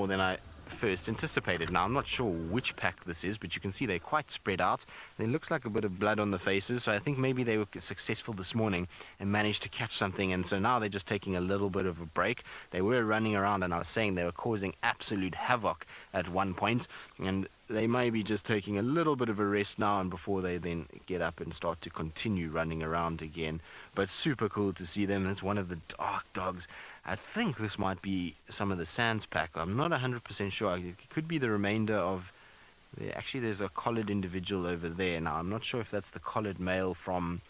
more than I first anticipated. Now, I'm not sure which pack this is, but you can see they're quite spread out. There looks like a bit of blood on the faces, so I think maybe they were successful this morning and managed to catch something, and so now they're just taking a little bit of a break. They were running around, and I was saying they were causing absolute havoc at one point, and they may be just taking a little bit of a rest now and before they then get up and start to continue running around again. But super cool to see them. It's one of the dark dogs. I think this might be some of the Sands pack. I'm not 100% sure. It could be the remainder of... Actually, there's a collared individual over there. Now, I'm not sure if that's the collared male from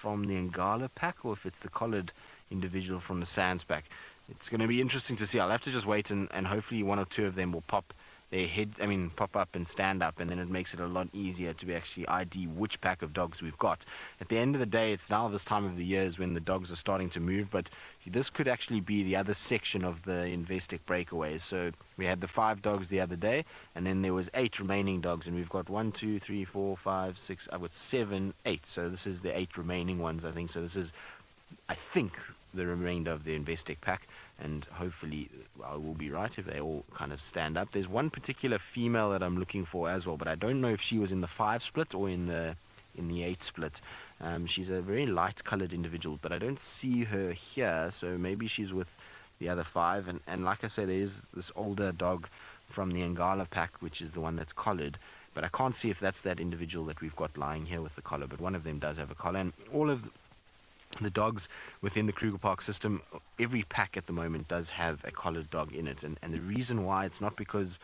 the Ngala pack or if it's the collared individual from the Sands pack. It's going to be interesting to see. I'll have to just wait and hopefully one or two of them will pop their heads, pop up and stand up, and then it makes it a lot easier to be actually ID which pack of dogs we've got. At the end of the day, it's now this time of the year is when the dogs are starting to move, but this could actually be the other section of the Investec breakaways. So we had the 5 dogs the other day, and then there was 8 remaining dogs, and we've got 1, 2, 3, 4, 5, 6, I've got 7, 8. So this is the 8 remaining ones, I think. So this is, I think, the remainder of the Investec pack, and hopefully I will be right if they all kind of stand up. There's one particular female that I'm looking for as well, but I don't know if she was in the 5 split or in the 8 split. She's a very light colored individual, but I don't see her here, so maybe she's with the other 5. And like I say, there's this older dog from the Ngala pack, which is the one that's collared, but I can't see if that's that individual that we've got lying here with the collar, but one of them does have a collar. And all of the dogs within the Kruger Park system, every pack at the moment does have a collared dog in it, and the reason why, it's not because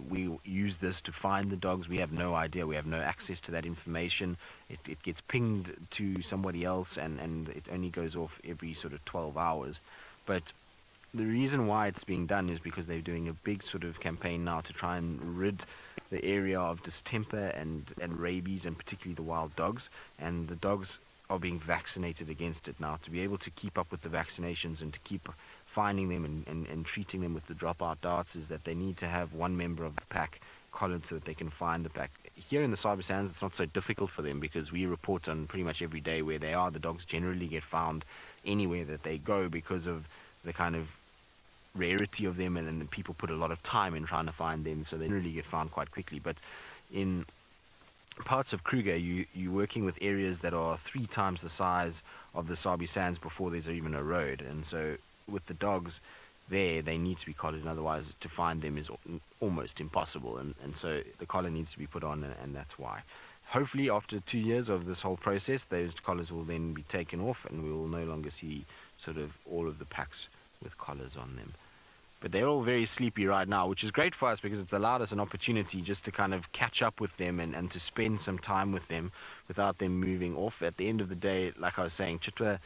we use this to find the dogs. We have no idea. We have no access to that information. It gets pinged to somebody else, and it only goes off every sort of 12 hours. But the reason why it's being done is because they're doing a big sort of campaign now to try and rid the area of distemper and rabies, and particularly the wild dogs, and the dogs are being vaccinated against it now. To be able to keep up with the vaccinations and to keep finding them and treating them with the dropout darts, is that they need to have one member of the pack collared so that they can find the pack. Here in the Sabi Sands, it's not so difficult for them because we report on pretty much every day where they are. The dogs generally get found anywhere that they go because of the kind of rarity of them, and then people put a lot of time in trying to find them, so they really get found quite quickly. But in parts of Kruger, you're working with areas that are 3 times the size of the Sabi Sands before there's even a road, and so with the dogs there, they need to be collared, and otherwise to find them is almost impossible, and so the collar needs to be put on, and that's why. Hopefully after 2 years of this whole process, those collars will then be taken off, and we will no longer see sort of all of the packs with collars on them. But they're all very sleepy right now, which is great for us because it's allowed us an opportunity just to kind of catch up with them and to spend some time with them without them moving off. At the end of the day, like I was saying, Chitwa,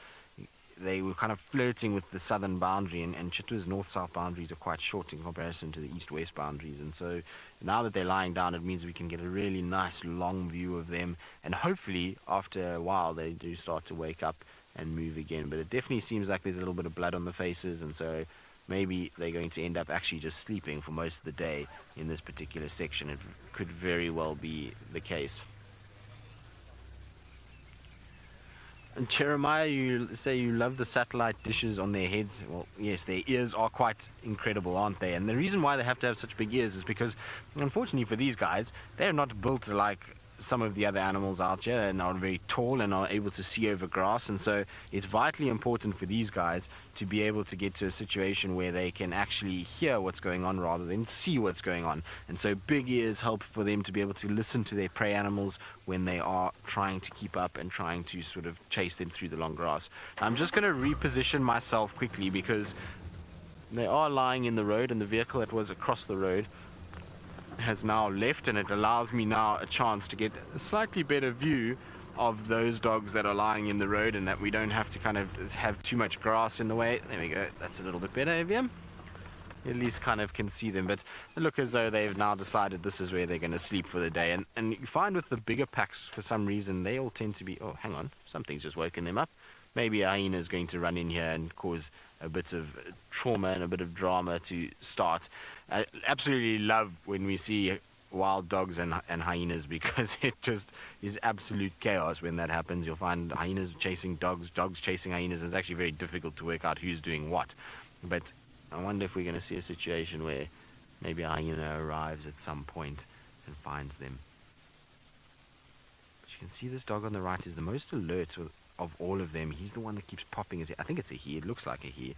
they were kind of flirting with the southern boundary, and Chitwa's north-south boundaries are quite short in comparison to the east-west boundaries. And so now that they're lying down, it means we can get a really nice long view of them, and hopefully after a while they do start to wake up and move again. But it definitely seems like there's a little bit of blood on the faces, and so maybe they're going to end up actually just sleeping for most of the day in this particular section. It could very well be the case. And Jeremiah, you say you love the satellite dishes on their heads. Well, yes, their ears are quite incredible, aren't they? And the reason why they have to have such big ears is because, unfortunately for these guys, they're not built like some of the other animals out here, and are very tall and are able to see over grass, and so it's vitally important for these guys to be able to get to a situation where they can actually hear what's going on rather than see what's going on. And so big ears help for them to be able to listen to their prey animals when they are trying to keep up and trying to sort of chase them through the long grass. I'm just going to reposition myself quickly because they are lying in the road, and the vehicle that was across the road has now left, and it allows me now a chance to get a slightly better view of those dogs that are lying in the road, and that we don't have to kind of have too much grass in the way. There we go, that's a little bit better, Evian. You at least kind of can see them, but they look as though they've now decided this is where they're going to sleep for the day. And you find with the bigger packs, for some reason, they all tend to be, oh, hang on, something's just woken them up. Maybe a hyena is going to run in here and cause a bit of trauma and a bit of drama to start. I absolutely love when we see wild dogs and hyenas, because it just is absolute chaos when that happens. You'll find hyenas chasing dogs, dogs chasing hyenas. It's actually very difficult to work out who's doing what. But I wonder if we're going to see a situation where maybe a hyena arrives at some point and finds them. But you can see this dog on the right is the most alert of all of them. He's the one that keeps popping his head. I think it's a he. It looks like a he.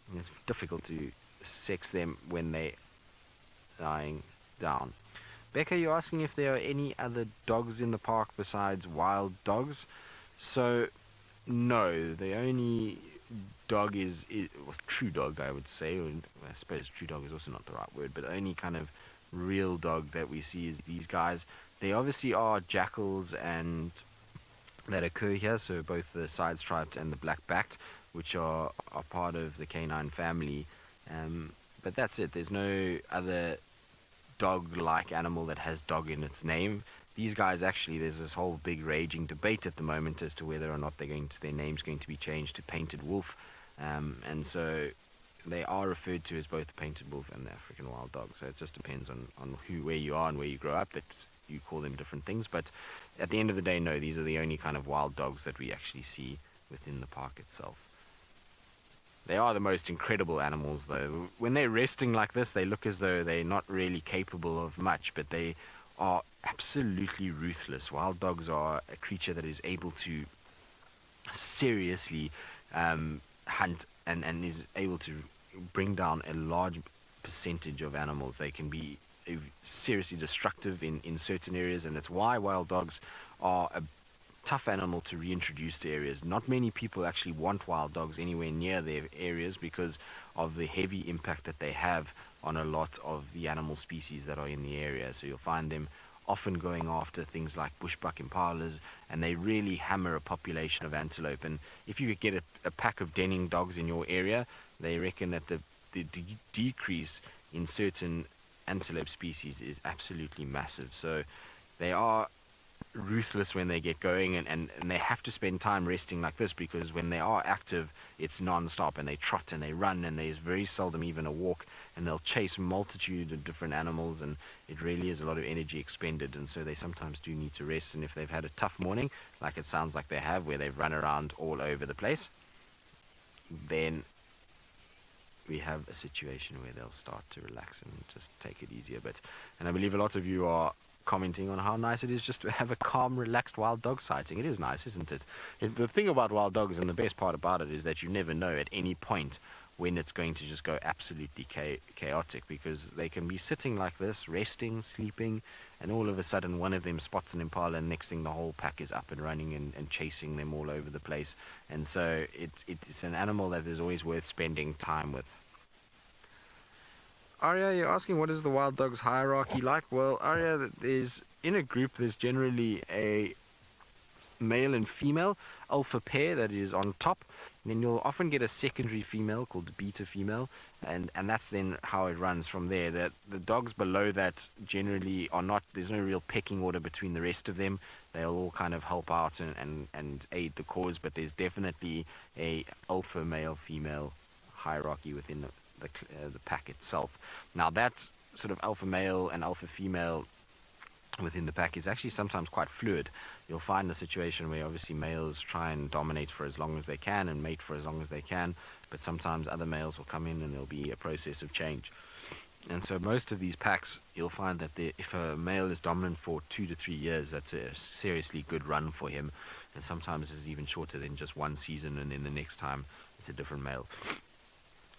And it's difficult to sex them when they're lying down. Becca, you're asking if there are any other dogs in the park besides wild dogs. So, no. The only dog is true dog, I would say. Or I suppose true dog is also not the right word, but the only kind of real dog that we see is these guys. They obviously are jackals and that occur here, so both the side-striped and the black-backed, which are part of the canine family. But that's it. There's no other dog-like animal that has dog in its name. These guys, actually, there's this whole big raging debate at the moment as to whether or not their name's going to be changed to Painted Wolf. And so they are referred to as both the Painted Wolf and the African Wild Dog. So it just depends on where you are and where you grow up that you call them different things. But at the end of the day, no, these are the only kind of wild dogs that we actually see within the park itself. They are the most incredible animals, though. When they're resting like this, they look as though they're not really capable of much, but they are absolutely ruthless. Wild dogs are a creature that is able to seriously hunt and is able to bring down a large percentage of animals. They can be seriously destructive in certain areas, and it's why wild dogs are a tough animal to reintroduce to areas. Not many people actually want wild dogs anywhere near their areas because of the heavy impact that they have on a lot of the animal species that are in the area. So you'll find them often going after things like bushbuck impalas, and they really hammer a population of antelope. And if you could get a pack of denning dogs in your area, they reckon that the decrease in certain antelope species is absolutely massive. So they are ruthless when they get going, and they have to spend time resting like this, because when they are active, it's non-stop, and they trot and they run, and there's very seldom even a walk, and they'll chase a multitude of different animals, and it really is a lot of energy expended. And so they sometimes do need to rest. And if they've had a tough morning, like it sounds like they have, where they've run around all over the place, then we have a situation where they'll start to relax and just take it easier. And I believe a lot of you are commenting on how nice it is just to have a calm, relaxed wild dog sighting. It is nice, isn't it? The thing about wild dogs, and the best part about it, is that you never know at any point when it's going to just go absolutely chaotic, because they can be sitting like this, resting, sleeping, and all of a sudden one of them spots an impala, and next thing the whole pack is up and running and chasing them all over the place. And so it's an animal that is always worth spending time with. Arya, you're asking what is the wild dog's hierarchy like? Well, Arya, in a group there's generally a male and female alpha pair that is on top. And then you'll often get a secondary female called the beta female, and that's then how it runs from there. The dogs below that generally are not, there's no real pecking order between the rest of them. They'll all kind of help out and aid the cause, but there's definitely a alpha male female hierarchy within the pack itself. Now that sort of alpha male and alpha female within the pack is actually sometimes quite fluid. You'll find a situation where obviously males try and dominate for as long as they can and mate for as long as they can, but sometimes other males will come in and there'll be a process of change. And so most of these packs, you'll find that if a male is dominant for 2 to 3 years, that's a seriously good run for him. And sometimes it's even shorter than just 1 season, and then the next time it's a different male.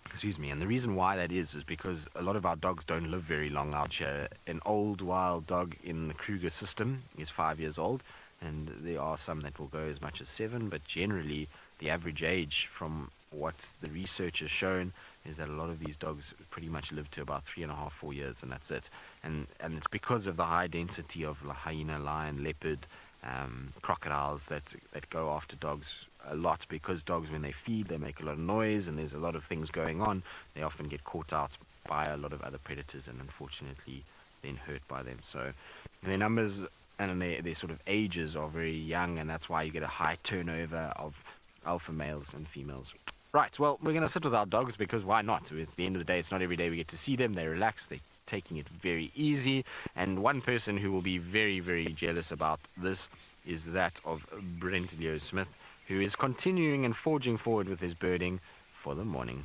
Excuse me. And the reason why that is because a lot of our dogs don't live very long out here. An old wild dog in the Kruger system is 5 years old, and there are some that will go as much as 7, but generally the average age from what the research has shown is that a lot of these dogs pretty much live to about 3.5, 4 years, and that's it. And it's because of the high density of hyena, lion, leopard, crocodiles that go after dogs a lot, because dogs, when they feed, they make a lot of noise and there's a lot of things going on. They often get caught out by a lot of other predators and unfortunately then hurt by them. So their numbers and their sort of ages are very young, and that's why you get a high turnover of alpha males and females. Right, well, we're going to sit with our dogs because why not? At the end of the day, it's not every day we get to see them. They relax, they're taking it very easy. And one person who will be very, very jealous about this is that of Brent Leo Smith, who is continuing and forging forward with his birding for the morning.